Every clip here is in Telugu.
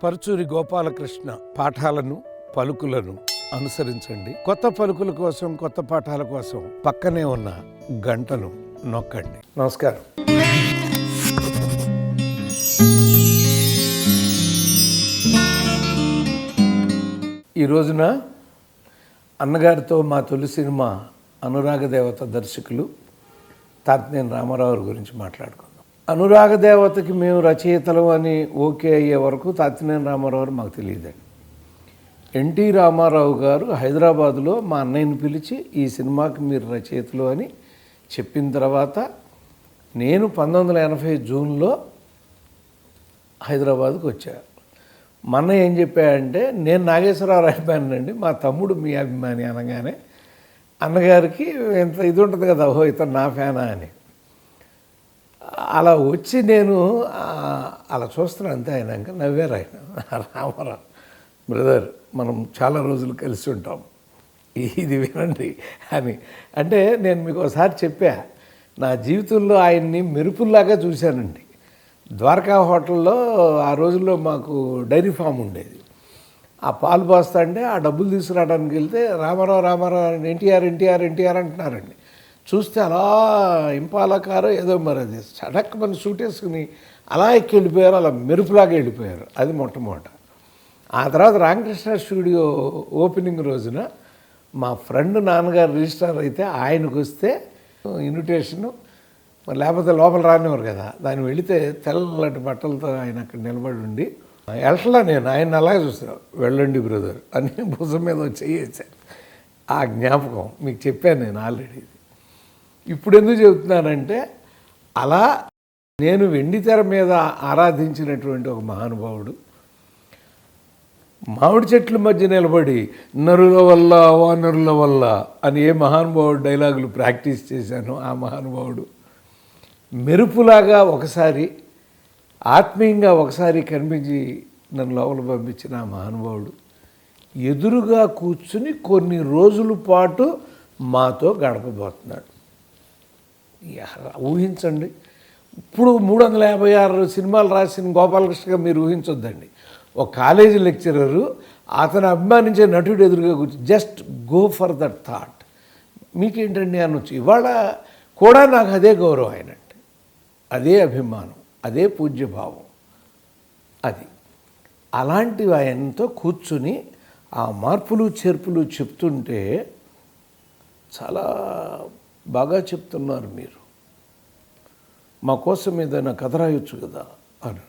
పరుచూరి గోపాలకృష్ణ పాఠాలను పలుకులను అనుసరించండి. కొత్త పలుకుల కోసం, కొత్త పాఠాల కోసం పక్కనే ఉన్న గంటను నొక్కండి. నమస్కారం. ఈ రోజున అన్నగారితో మా తొలి సినిమా అనురాగదేవత దర్శకులు తాతినేని రామారావు గురించి మాట్లాడుకుందాం. అనురాగదేవతకి మేము రచయితలు అని ఓకే అయ్యే వరకు తాతినేని రామారావు మాకు తెలియదండి. ఎన్టీ రామారావు గారు హైదరాబాదులో మా అన్నయ్యని పిలిచి ఈ సినిమాకి మీరు రచయితలు అని చెప్పిన తర్వాత నేను 1980 జూన్లో హైదరాబాద్కు వచ్చాను. మా అన్నయ్య ఏం చెప్పాడంటే, నేను నాగేశ్వరరావు అభిమానండి, మా తమ్ముడు మీ అభిమాని అనగానే అన్నగారికి ఎంత ఇది ఉంటుంది కదా, ఓహో ఇతను నా ఫ్యానా అని. అలా వచ్చి నేను అలా చూస్తున్నాను అంతే. అయినాక నవ్వారు ఆయన, రామారావు బ్రదర్ మనం చాలా రోజులు కలిసి ఉంటాం, ఇది వినండి అని. అంటే నేను మీకు ఒకసారి చెప్పా, నా జీవితంలో ఆయన్ని మెరుపుల్లాగా చూశానండి. ద్వారకా హోటల్లో ఆ రోజుల్లో మాకు డైరీ ఫామ్ ఉండేది. ఆ పాలు పోస్తా అంటే ఆ డబ్బులు తీసుకురావడానికి వెళ్తే రామారావు అని ఎన్టీఆర్ అంటున్నారండి. చూస్తే అలా ఇంపాల కారు ఏదో మరి అది సడక్ మన సూట్ వేసుకుని అలా ఎక్కి వెళ్ళిపోయారు, అలా మెరుపులాగా వెళ్ళిపోయారు. అది మొట్టమొదట. ఆ తర్వాత రామకృష్ణ స్టూడియో ఓపెనింగ్ రోజున మా ఫ్రెండ్ నాన్నగారు రిజిస్టర్ అయితే ఆయనకు వస్తే ఇన్విటేషను, మరి లేకపోతే లోపల రానివారు కదా. దాన్ని వెళితే తెల్లటి బట్టలతో ఆయన అక్కడ నిలబడి ఉండి వెళ్ళట్లా, నేను ఆయన అలాగే చూస్తాను, వెళ్ళండి బ్రదర్ అని భుజం మీద చేసాను. ఆ జ్ఞాపకం మీకు చెప్పాను నేను ఆల్రెడీ. ఇప్పుడు ఎందుకు చెబుతున్నానంటే, అలా నేను వెండితెర మీద ఆరాధించినటువంటి ఒక మహానుభావుడు మామిడి చెట్ల మధ్య నిలబడి నరుల వల్ల వానరుల వల్ల అని ఏ మహానుభావుడు డైలాగులు ప్రాక్టీస్ చేశానో ఆ మహానుభావుడు మెరుపులాగా ఒకసారి ఆత్మీయంగా ఒకసారి కనిపించి నన్ను లోపల పంపించిన ఆ మహానుభావుడు ఎదురుగా కూర్చుని కొన్ని రోజుల పాటు మాతో గడపబోతున్నాడు. ఊహించండి. ఇప్పుడు 356 సినిమాలు రాసిన గోపాలకృష్ణగా మీరు ఊహించొద్దండి. ఒక కాలేజీ లెక్చరరు అతను అభిమానించే నటుడు ఎదురుగా కూర్చొని just go for that thought. మీకేంటండి అనొచ్చు. ఇవాళ కూడా నాకు అదే గౌరవం ఆయనంటే, అదే అభిమానం, అదే పూజ్యభావం. అది అలాంటి ఆయనతో కూర్చుని ఆ మార్పులు చేర్పులు చెప్తుంటే చాలా బాగా చెప్తున్నారు మీరు, మా కోసం ఏదైనా కథ రాయొచ్చు కదా అని.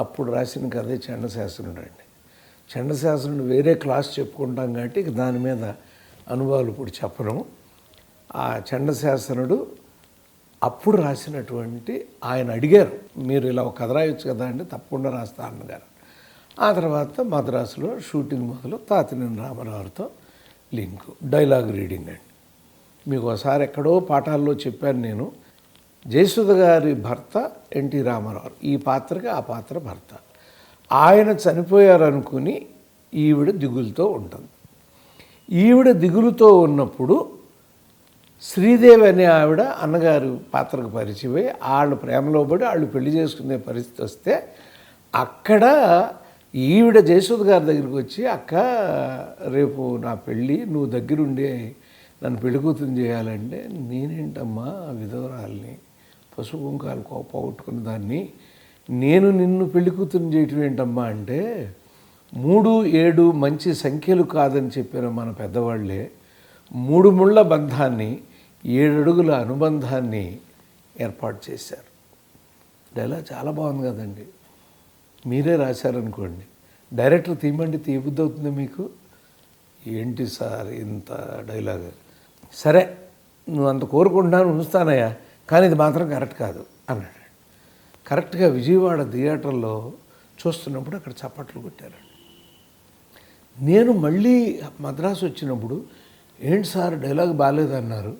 అప్పుడు రాసిన కథే చండశాసనుడు అండి. చండశాసనుడు వేరే క్లాస్ చెప్పుకుంటాం కాబట్టి దాని మీద అనుభవాలు ఇప్పుడు చెప్పను. ఆ చండశాసనుడు అప్పుడు రాసినటువంటి, ఆయన అడిగారు మీరు ఇలా ఒక కథ రాయొచ్చు కదా అంటే తప్పకుండా రాస్తా అన్నగారు. ఆ తర్వాత మద్రాసులో షూటింగ్ మొదలు తాతినేని రామారావుతో లింకు, డైలాగ్ రీడింగ్ అండి. మీకు ఒకసారి ఎక్కడో పాఠాల్లో చెప్పాను నేను. జయసుధ గారి భర్త ఎన్టీ రామారావు, ఈ పాత్రకి ఆ పాత్ర భర్త. ఆయన చనిపోయారనుకుని ఈవిడ దిగులుతో ఉంటుంది. ఈవిడ దిగులుతో ఉన్నప్పుడు శ్రీదేవి అనే ఆవిడ అన్నగారు పాత్రకు పరిచయం అయ్యి వాళ్ళు ప్రేమలో పడి వాళ్ళు పెళ్లి చేసుకునే పరిస్థితి వస్తే అక్కడ ఈవిడ జయసుధ గారి దగ్గరికి వచ్చి, అక్క రేపు నా పెళ్ళి, నువ్వు దగ్గరుండే నన్ను పెళ్లి కూతురు చేయాలంటే, నేనేంటమ్మా విధవరాల్ని పసుపు కుంకాలు పోగొట్టుకున్న దాన్ని, నేను నిన్ను పెళ్లి కూతురు చేయటం ఏంటమ్మా అంటే, 3, 7 మంచి సంఖ్యలు కాదని చెప్పిన మన పెద్దవాళ్ళే 3 ముళ్ళ బంధాన్ని 7 అడుగుల అనుబంధాన్ని ఏర్పాటు చేశారు. డైలాగ్ చాలా బాగుంది కదండి. మీరే రాశారనుకోండి, డైరెక్టర్ తీయమంటే తీయబుద్ధి అవుతుంది మీకు. ఏంటి సార్ ఇంత డైలాగ్, సరే నువ్వు అంత కోరుకుంటున్నాను ఉంచుతానయ్యా, కానీ ఇది మాత్రం కరెక్ట్ కాదు అన్నాడు. కరెక్ట్గా విజయవాడ థియేటర్లో చూస్తున్నప్పుడు అక్కడ చప్పట్లు కొట్టారండి. నేను మళ్ళీ మద్రాసు వచ్చినప్పుడు, ఏంటి సార్ డైలాగ్ బాగాలేదన్నారు,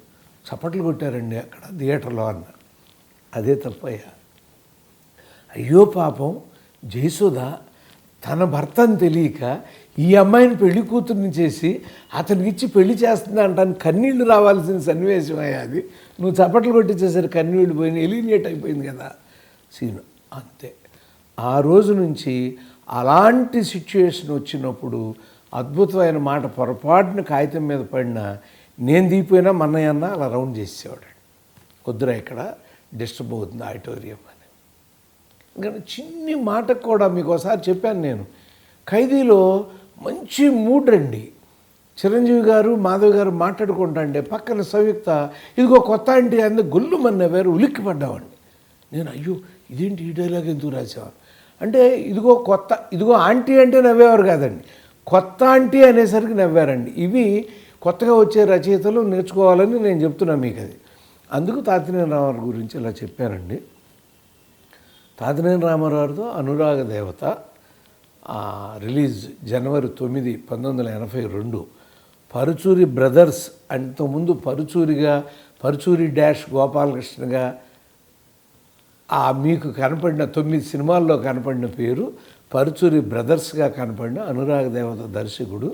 చప్పట్లు కొట్టారండి అక్కడ థియేటర్లో అన్నారు. అదే తప్పయ్యా. అయ్యో పాపం జయసుధ తన భర్తని తెలియక ఈ అమ్మాయిని పెళ్లి కూతుర్ని చేసి అతనికి ఇచ్చి పెళ్లి చేస్తుంది అంటాను, కన్నీళ్లు రావాల్సిన సన్నివేశం అయ్యా అది. నువ్వు చప్పట్లు కొట్టించేసరి కన్నీళ్ళు పోయిన ఎలిమినేట్ అయిపోయింది కదా సీను. అంతే. ఆ రోజు నుంచి అలాంటి సిచ్యుయేషన్ వచ్చినప్పుడు అద్భుతమైన మాట పొరపాటున కాగితం మీద పడినా నేను దిగిపోయినా మన్నయ్య అన్న అలా రౌండ్ చేసేవాడు. వద్దురా ఇక్కడ డిస్టర్బ్ అవుతుంది ఆడిటోరియం అని. ఇంకా చిన్ని మాటకు కూడా మీకు ఒకసారి చెప్పాను నేను, ఖైదీలో మంచి మూడ్ రండి, చిరంజీవి గారు మాధవ్ గారు మాట్లాడుకుంటాండే పక్కన సంయుక్త ఇదిగో కొత్త ఆంటీ అందుకు గొల్లుమన్న వేరు ఉలిక్కి పడ్డామండి. నేను అయ్యో ఇదేంటి ఈ డైలాగ్ ఎందుకు రాసేవారు అంటే ఇదిగో ఆంటీ అంటే నవ్వేవారు కాదండి, కొత్త ఆంటీ అనేసరికి నవ్వారండి. ఇవి కొత్తగా వచ్చే రచయితలు నేర్చుకోవాలని నేను చెప్తున్నా మీకు. అది అందుకు తాతినేని రామారావు గురించి ఇలా చెప్పానండి. తాతినేని రామారావుతో అనురాగ దేవత రిలీజ్ జనవరి 9, 1982. పరుచూరి బ్రదర్స్ అంతకుముందు పరుచూరి డాష్ గోపాలకృష్ణగా మీకు కనపడిన 9 సినిమాల్లో కనపడిన పేరు పరుచూరి బ్రదర్స్గా కనపడిన అనురాగ దేవత దర్శకుడు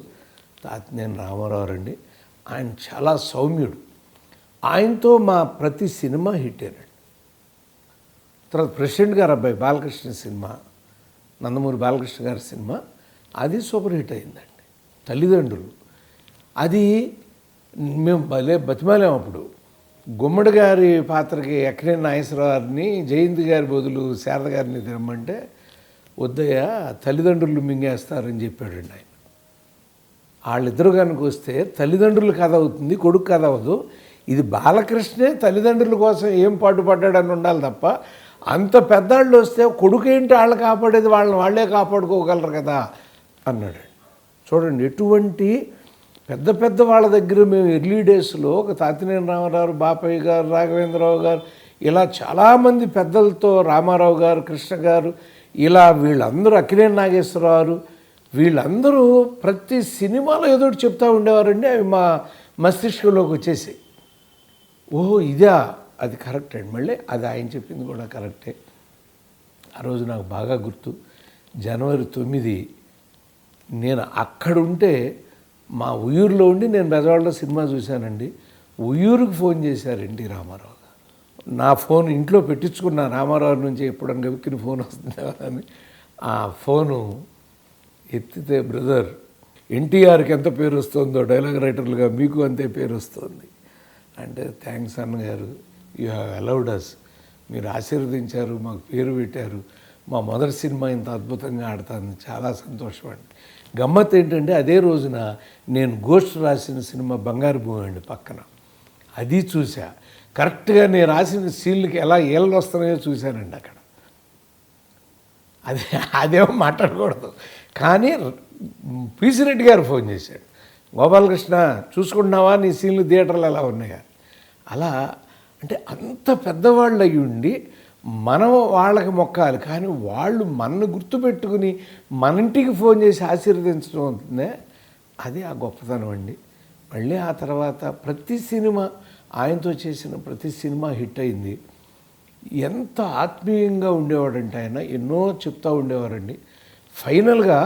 తాతినేని రామారావు అండి. ఆయన చాలా సౌమ్యుడు. ఆయనతో మా ప్రతి సినిమా హిట్టేనండి. తర్వాత ప్రెసిడెంట్ గారు అబ్బాయి బాలకృష్ణ సినిమా, నందమూరి బాలకృష్ణ గారి సినిమా, అది సూపర్ హిట్ అయిందండి. తల్లిదండ్రులు అది మేము భలే బతిమాలేం. అప్పుడు గుమ్మడి గారి పాత్రకి అక్కినేని నాగేశ్వరరావు గారిని జయంతి గారి బదులు శారద గారిని తిరమ్మంటే వద్దయ్య తల్లిదండ్రులు మింగేస్తారని చెప్పాడండి ఆయన. వాళ్ళిద్దరు కనుక వస్తే తల్లిదండ్రులు కథ అవుతుంది, కొడుకు కథ అవ్వదు. ఇది బాలకృష్ణే తల్లిదండ్రుల కోసం ఏం పాటుపడ్డాడని ఉండాలి తప్ప అంత పెద్దాళ్ళు వస్తే కొడుకు ఏంటి వాళ్ళు కాపాడేది, వాళ్ళే కాపాడుకోగలరు కదా అన్నాడు. చూడండి ఎటువంటి పెద్ద వాళ్ళ దగ్గర మేము ఎర్లీ డేస్లో ఒక తాతినేని రామారావు, బాపయ్య గారు, రాఘవేంద్రరావు గారు, ఇలా చాలామంది పెద్దలతో, రామారావు గారు, కృష్ణ గారు, ఇలా వీళ్ళందరూ, అక్కినేని నాగేశ్వరరావు, వీళ్ళందరూ ప్రతి సినిమాలో ఏదో ఒకటి చెప్తూ ఉండేవారండి. అవి మా మస్తిష్కంలోకి వచ్చేసి ఓహో ఇదా, అది కరెక్ట్ అండి. మళ్ళీ అది ఆయన చెప్పింది కూడా కరెక్టే. ఆ రోజు నాకు బాగా గుర్తు, జనవరి 9 నేను అక్కడుంటే మా ఉయ్యూరులో ఉండి నేను బెజవాడలో సినిమా చూశానండి. ఉయ్యూరుకి ఫోన్ చేశారు ఎన్టీ రామారావు గారు. నా ఫోన్ ఇంట్లో పెట్టించుకున్న రామారావు నుంచి ఎప్పుడన్నా గవిక్కిన ఫోన్ వస్తుందా అని. ఆ ఫోను ఎత్తితే బ్రదర్ ఎన్టీఆర్కి ఎంత పేరు వస్తుందో డైలాగ్ రైటర్లుగా మీకు అంతే పేరు వస్తుంది అంటే, థ్యాంక్స్ అన్నగారు, యూ హ్యావ్ అలౌడ్ అస్, మీరు ఆశీర్వదించారు, మాకు పేరు పెట్టారు, మా మొదటి సినిమా ఇంత అద్భుతంగా ఆడుతుంది, చాలా సంతోషం అండి. గమ్మత్ ఏంటంటే అదే రోజున నేను గోస్ట్ రాసిన సినిమా బంగారు భూమి అండి పక్కన, అది చూసా. కరెక్ట్గా నేను రాసిన సీన్లకి ఎలా ఏళ్ళు వస్తున్నాయో చూశానండి అక్కడ. అదేమో మాట్లాడకూడదు. కానీ పిసి రెడ్డి గారు ఫోన్ చేశాడు, గోపాలకృష్ణ చూసుకుంటున్నావా నీ సీన్లు థియేటర్లు ఎలా ఉన్నాయా. అలా అంటే అంత పెద్దవాళ్ళు అయ్యి ఉండి మనం వాళ్ళకి మొక్కాలి, కానీ వాళ్ళు మనను గుర్తుపెట్టుకుని మన ఇంటికి ఫోన్ చేసి ఆశీర్వదించడం అవుతుందే, అది ఆ గొప్పతనం అండి. మళ్ళీ ఆ తర్వాత ప్రతి సినిమా, ఆయనతో చేసిన ప్రతి సినిమా హిట్ అయింది. ఎంత ఆత్మీయంగా ఉండేవాడంటే ఆయన, ఎన్నో చెప్తూ ఉండేవారండి. ఫైనల్గా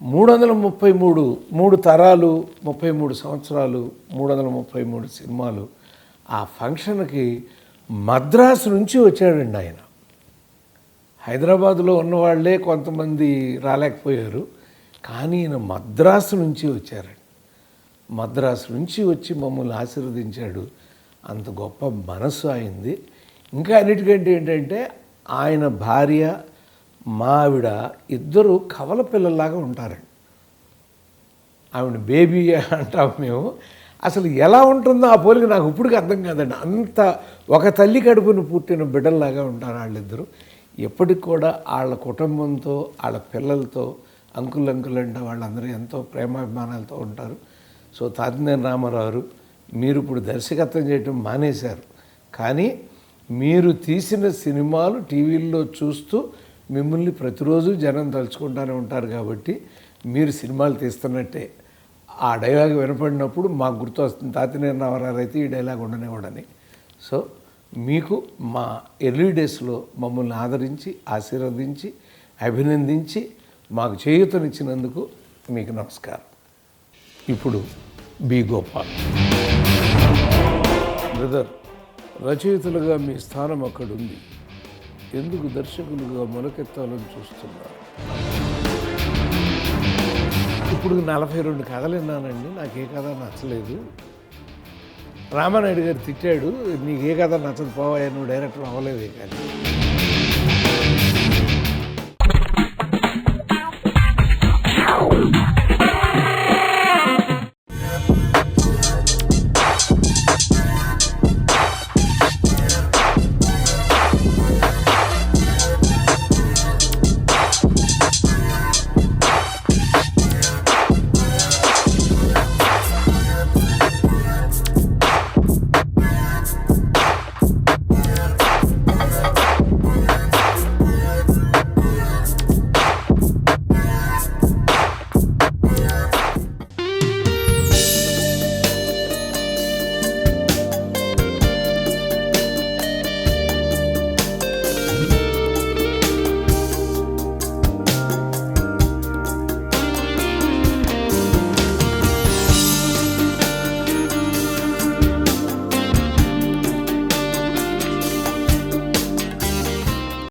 333 3 తరాలు, 33 సంవత్సరాలు, 333 సినిమాలు. ఆ ఫంక్షన్కి మద్రాసు నుంచి వచ్చాడండి ఆయన. హైదరాబాదులో ఉన్నవాళ్లే కొంతమంది రాలేకపోయారు, కానీ ఈయన మద్రాసు నుంచి వచ్చారండి. మద్రాసు నుంచి వచ్చి మమ్మల్ని ఆశీర్వదించాడు. అంత గొప్ప మనసు అయింది. ఇంకా అన్నిటికంటే ఏంటంటే ఆయన భార్య, మా ఆవిడ ఇద్దరు కవల పిల్లల్లాగా ఉంటారండి. ఆవిడ బేబీ అంటాం మేము. అసలు ఎలా ఉంటుందో ఆ పోలిక నాకు ఇప్పటికీ అర్థం కాదండి. అంత ఒక తల్లి కడుపును పుట్టిన బిడ్డల్లాగా ఉంటారు వాళ్ళిద్దరూ. ఎప్పటికి కూడా వాళ్ళ కుటుంబంతో, వాళ్ళ పిల్లలతో, అంకుల్ అంటే వాళ్ళందరూ ఎంతో ప్రేమాభిమానాలతో ఉంటారు. సో తాతినేని రామారావు మీరు ఇప్పుడు దర్శకత్వం చేయటం మానేశారు, కానీ మీరు తీసిన సినిమాలు టీవీల్లో చూస్తూ మిమ్మల్ని ప్రతిరోజు జనం తలుచుకుంటూనే ఉంటారు. కాబట్టి మీరు సినిమాలు తీస్తున్నట్టే. ఆ డైలాగ్ వినపడినప్పుడు మాకు గుర్తు వస్తుంది, తాతినేని రామారావు అయితే ఈ డైలాగ్ ఉండనివ్వడని. సో మీకు మా ఎర్లీ డేస్లో మమ్మల్ని ఆదరించి, ఆశీర్వదించి, అభినందించి మాకు చేయూతనిచ్చినందుకు మీకు నమస్కారం. ఇప్పుడు బి గోపాల్ బ్రదర్, రచయితలుగా మీ స్థానం అక్కడుంది, ఎందుకు దర్శకులుగా మొలకెత్తాలని చూస్తున్నారు? ఇప్పుడు 42 కథలు విన్నానండి, నాకు ఏ కథ నచ్చలేదు. రామానాయుడు గారు తిట్టాడు, నీకు ఏ కథ నచ్చదు పోవా, నువ్వు డైరెక్టర్ అవ్వలేదే కానీ.